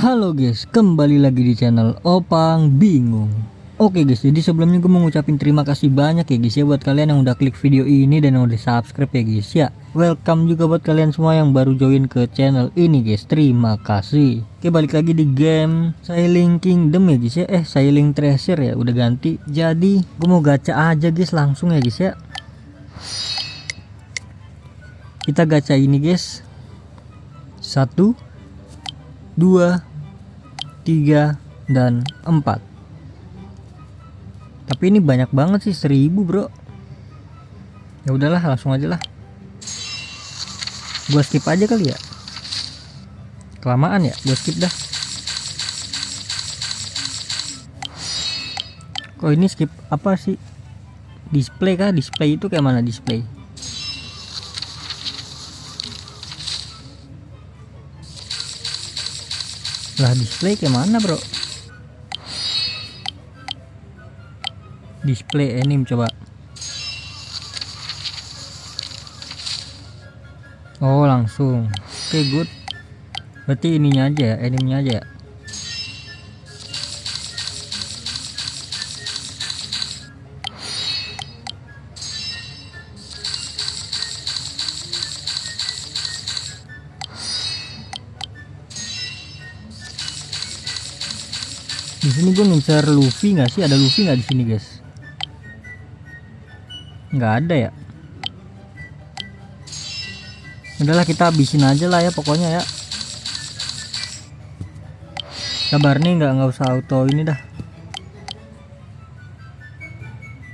Halo guys, kembali lagi di channel Opang Bingung. Oke guys, jadi sebelumnya gue mau ngucapin terima kasih banyak ya guys ya buat kalian yang udah klik video ini dan yang udah subscribe ya guys ya. Welcome juga buat kalian semua yang baru join ke channel ini guys, terima kasih. Oke, balik lagi di game Sailing Kingdom ya guys ya. Sailing Treasure ya, udah ganti. Jadi gue mau gacha aja guys langsung ya guys ya. Kita gacha ini guys. 1 2 3 dan 4. Tapi ini banyak banget sih, 1000 bro. Ya udahlah, langsung aja lah. Gua skip aja kali ya, kelamaan ya, gua skip dah. Kok ini skip apa sih? Display kah? Display itu kayak mana display? Lah display kayak mana bro? Display anime coba. Oh langsung. Oke, good. Berarti ininya aja ya, animenya aja ya. Di sini gue ngincer Luffy nggak sih? Ada Luffy nggak di sini guys? Nggak ada ya. Udahlah, kita habisin aja lah ya pokoknya ya. Sabar nih, nggak usah auto ini dah.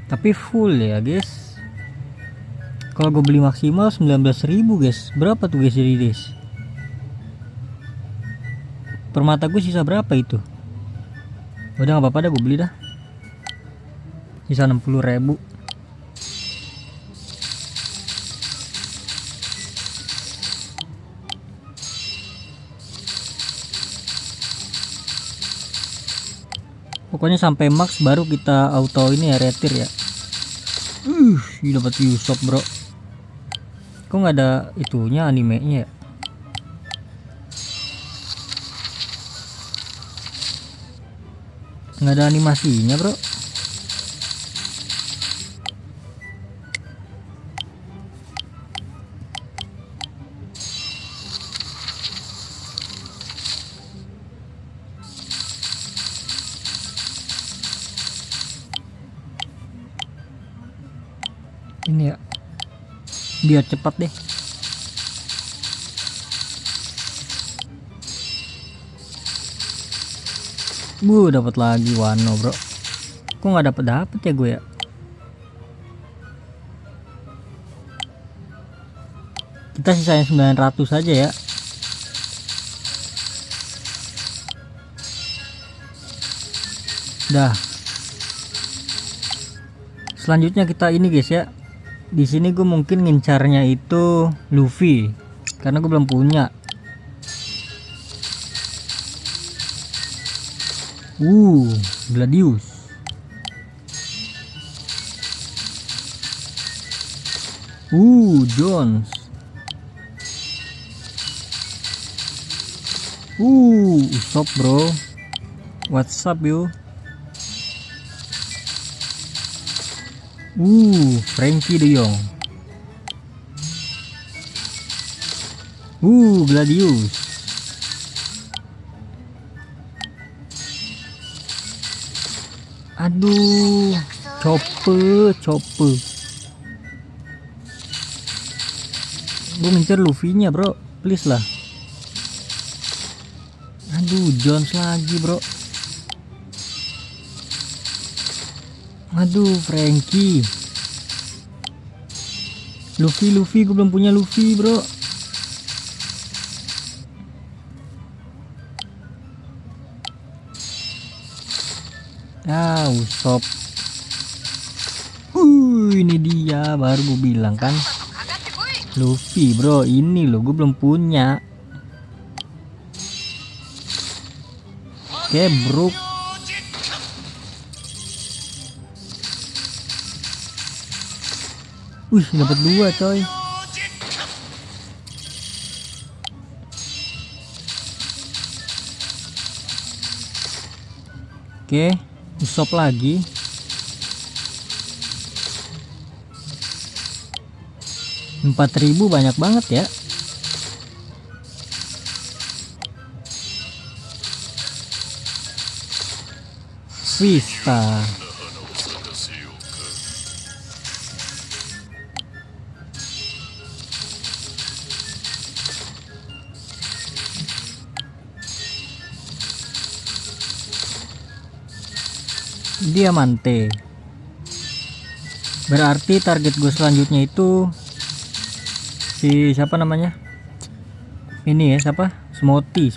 Tapi full ya guys. Kalau gue beli maksimal 19.000 guys. Berapa tuh guys jadi guys? Permata gue sisa berapa itu? Udah nggak apa-apa dah, gue beli dah. Sisa 60.000. Pokoknya sampai max baru kita auto ini ya, retir ya. Dapat Usopp bro. Kok nggak ada itunya, animenya ya? Nggak ada animasinya bro. Ini ya, biar cepat deh. Dapat lagi Wano bro. Kok nggak dapet ya gue ya? Kita sisain 900 saja ya. Dah. Selanjutnya kita ini guys ya. Di sini gue mungkin ngincarnya itu Luffy karena gue belum punya. Gladius. Jones. Usopp bro. What's up yo? Frankie De Jong. Gladius. Aduh, Chopper. Gue ngincer Luffy-nya bro, please lah. Aduh, Jones lagi bro. Aduh, Frankie. Luffy, gue belum punya Luffy bro. Usopp. Ini dia, baru gue bilang kan. Luffy bro, ini loh gue belum punya. Oke bro. Dapat 2 coy. Oke, Usopp lagi. Rp4.000 banyak banget ya. Vista. Diamante. Berarti target gue selanjutnya itu si siapa namanya? Ini ya, siapa? Smoothie.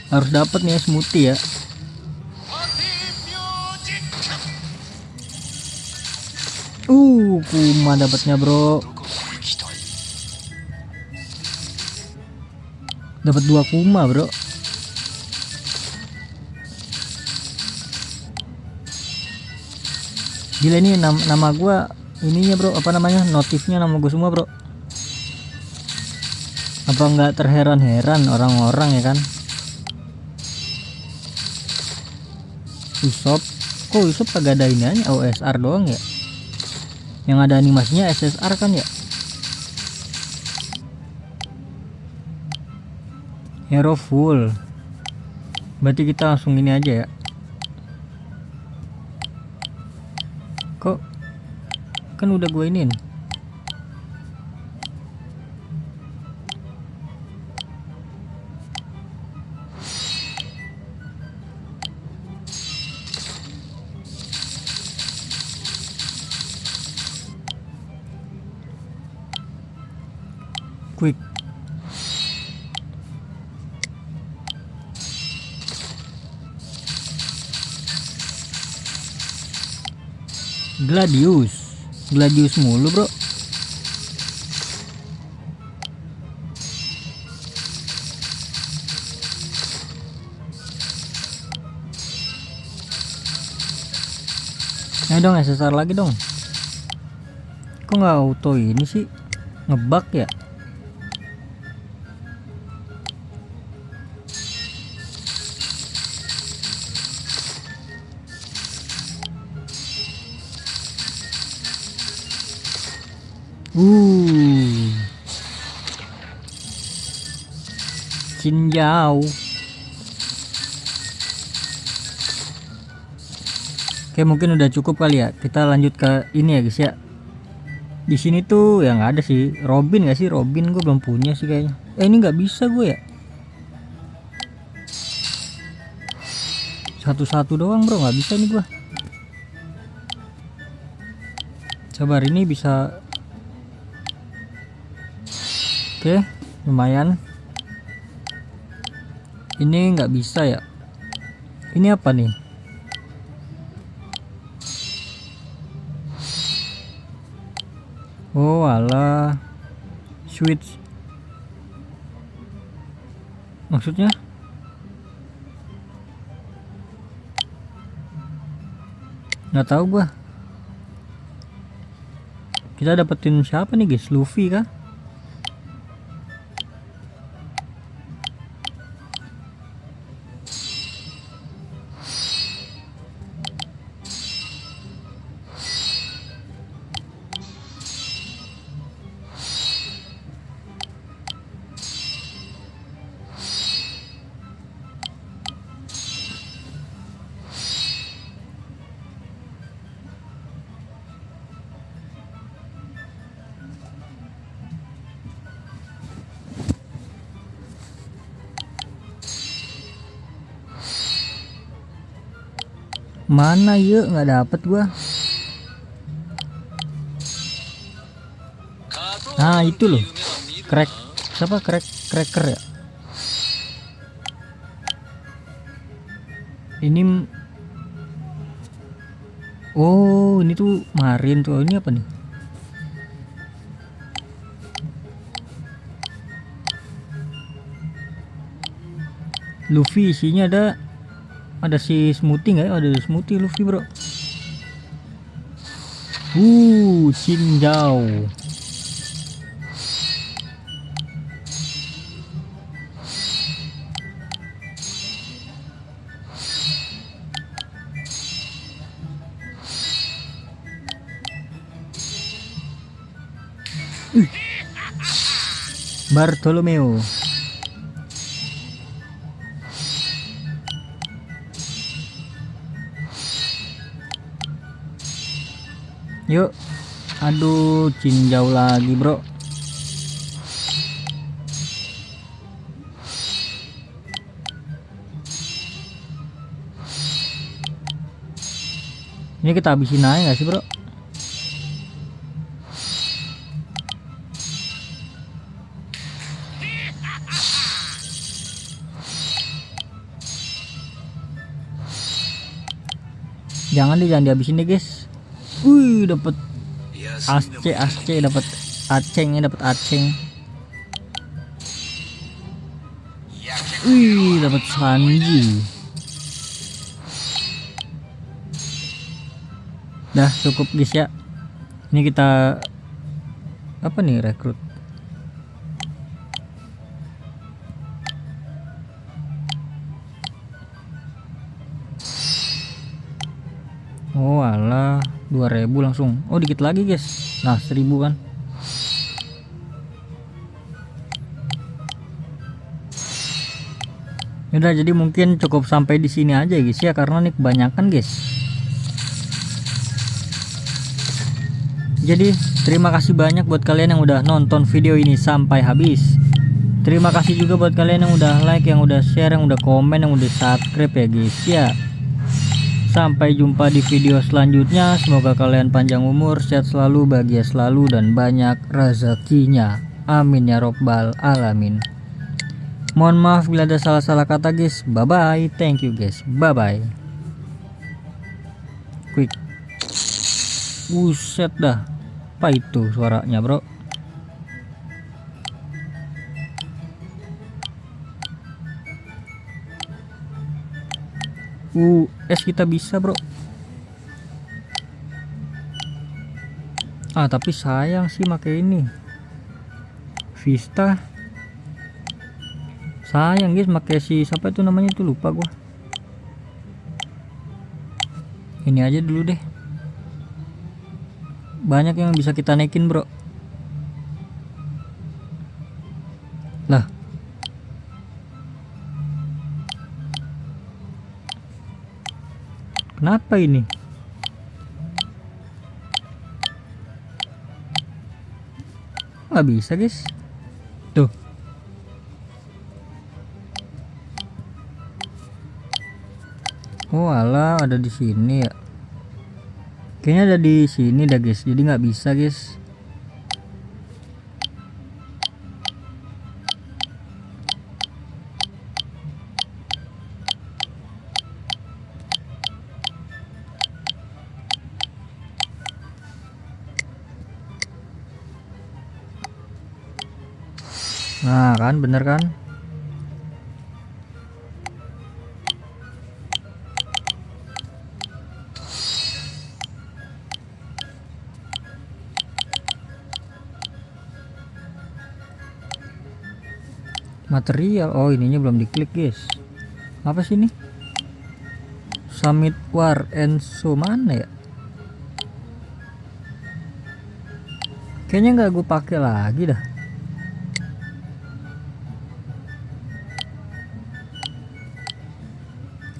Harus dapat nih ya Smoothie ya. Kuma dapatnya, bro. Dapat 2 Kuma, bro. Gila, ini nama gua ininya, bro, apa namanya, notifnya nama gue semua, bro. Apa nggak terheran-heran orang-orang ya kan? Usopp, kok Usopp kagak ada ini aja, OSR doang ya? Yang ada animasinya SSR kan ya? Hero full. Berarti kita langsung ini aja ya. Kok kan udah gue iniin. Quick. Gladius mulu, bro. Ayo dong, SSR lagi dong. Kok nggak auto ini sih? Ngebug ya? Cinjau. Oke, mungkin udah cukup kali ya. Kita lanjut ke ini ya guys ya. Di sini tuh ya nggak ada sih. Robin nggak sih? Robin gue belum punya sih kayaknya. Ini nggak bisa gue ya. Satu-satu doang, bro, nggak bisa nih gue. Sabar, ini bisa. Oke, lumayan. Ini nggak bisa ya. Ini apa nih? Oh alah, switch. Maksudnya? Nggak tahu gua. Kita dapetin siapa nih guys? Luffy kah? Mana ya, nggak dapet gua. Nah itu loh, cracker ya. Ini oh ini tuh Marin tuh. Ini apa nih? Luffy isinya ada si Smoothie nggak ya? Ada Smoothie Luffy, bro. Cinjau. Bartolomeo. Yuk. Aduh, cinjau lagi, bro. Ini kita habisin aja gak sih, bro? Jangan dihabisin deh, guys. Wih, dapat Aceh, dapat acengnya, dapat aceng. Wih, dapat Sanji. Dah cukup guys ya. Ini kita apa nih, rekrut. Oh alah, 2000 langsung. Oh dikit lagi guys. Nah 1000 kan. Udah, jadi mungkin cukup sampai di sini aja guys ya, karena nih kebanyakan guys. Jadi terima kasih banyak buat kalian yang udah nonton video ini sampai habis. Terima kasih juga buat kalian yang udah like, yang udah share, yang udah komen, yang udah subscribe ya guys ya. Sampai jumpa di video selanjutnya. Semoga kalian panjang umur, sehat selalu, bahagia selalu, dan banyak rezekinya. Amin ya robbal alamin. Mohon maaf bila ada salah-salah kata guys. Bye bye. Thank you guys. Bye bye. Quick. Buset dah. Apa itu suaranya, bro? Es kita bisa, bro. Ah, tapi sayang sih pakai ini. Vista. Sayang guys, pakai si siapa itu namanya, itu lupa gua. Ini aja dulu deh. Banyak yang bisa kita naikin, bro. Lah. Kenapa ini? Nggak bisa, guys. Tuh. Oh alah, ada di sini ya. Kayaknya ada di sini dah guys. Jadi nggak bisa guys. Nah kan, bener kan? Material, oh ininya belum diklik guys. Apa sih ini? Summit War Enso mana ya? Kayaknya nggak gue pakai lagi dah.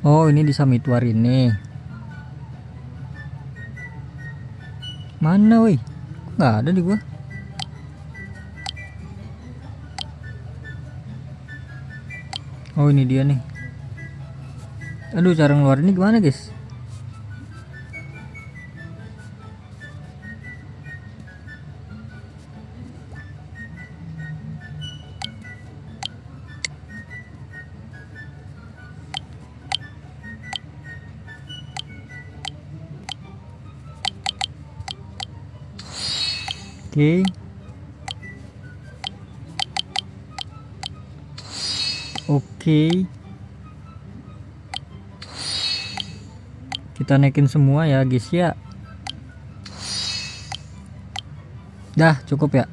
Oh ini di Summit War ini. Mana woi? Nggak ada di gua. Oh ini dia nih. Aduh, cara ngeluarin ini gimana guys? Oke. Oke. Kita naikin semua ya guys ya. Dah cukup ya.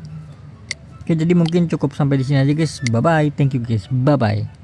Oke, jadi mungkin cukup sampai di sini aja guys. Bye bye. Thank you guys. Bye bye.